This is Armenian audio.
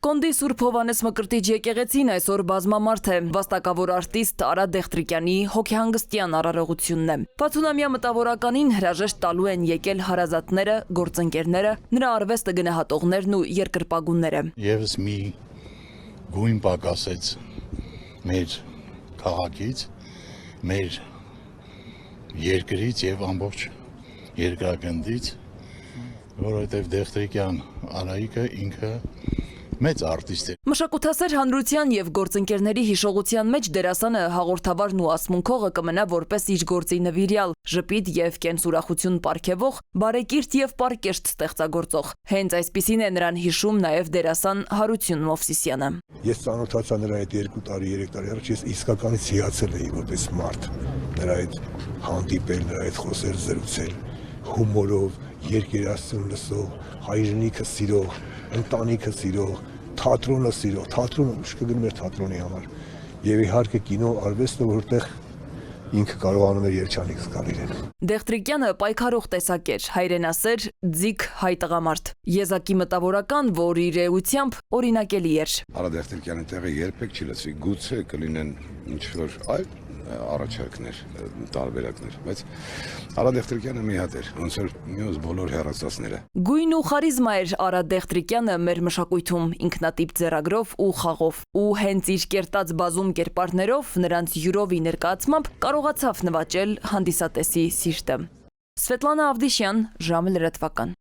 Կոնդի Սուրբ Հովանես Մկրտիչ եկեղեցին այսօր բազմամարդ է, վաստակավոր արտիստ Արա Դեղտրիկյանի հոգեհանգստյան արարողությունն է։ 60-ամյա մտավորականին հրաժեշտ տալու են եկել հարազատները, գործընկերները, նրա արվեստը գնահատողներն ու երկրպագունները։ Եվս մի գույն պակասեց մեր քաղաքից, մեր երկրից եւ ամբողջ երկրագնդից, որովհետեւ Դեղտրիկյան Արայիկը ինքը մեծ արտիստ է։ Մշակութասեր հանրության եւ գործընկերների հիշողության մեջ դերասանը հաղորդավարն ու ասմունքողը կմնա որպես իր գործի նվիրյալ, ժպիտ եւ կենսուրախություն պարգևող, բարեկիրթ եւ պարկեշտ ստեղծագործող։ Հենց այսպիսին է նրան հիշում նաեւ դերասան Հարություն Մովսիսյանը։ Ես ծանոթացա նրա հետ 2 տարի, 3 տարի առաջ, ես իսկականից հիացել էի որպես մարդ, նրա հետ հանդիպել, նրա հետ խոսել, զրուցել, հումորով, երկերասություն լսող, հայրենիքը սիրող, ընտանիքը սիրող, թատրոնը սիրող, թատրոնը ուշքը գնում էր թատրոնի համար եւ իհարկե կինո արվեստը, որտեղ ինքը կարողանում էր երջանիկ զգալ իրեն։ Դեղտրիկյանը պայքարող տեսակ էր, հայրենասեր, ձիգ հայ տղամարդ, եզակի մտավորական, որ իր էությամբ օրինակելի էր։ Արա Դեղտրիկյանի տեղը երբեք չի լսվի, գուցե կլինեն ինչ-որ այլ առաջարկներ, տարբերակներ, բայց Արա Դեղտրիկյանը մի հատ էր, ոնց որ մյուս բոլոր հեռացածները։ Գույն ու խարիզմա էր Արա Դեղտրիկյանը մեր մշակույթում, ինքնատիպ ձեռագրով ու խաղով, ու հենց իր կերտած բազում կերպարներով, նրանց յուրովի ներկայացմամբ կարողացավ նվաճել հանդիսատեսի սիրտը։ Սվետլանա Ավդիշյան, ժամը լրատվական։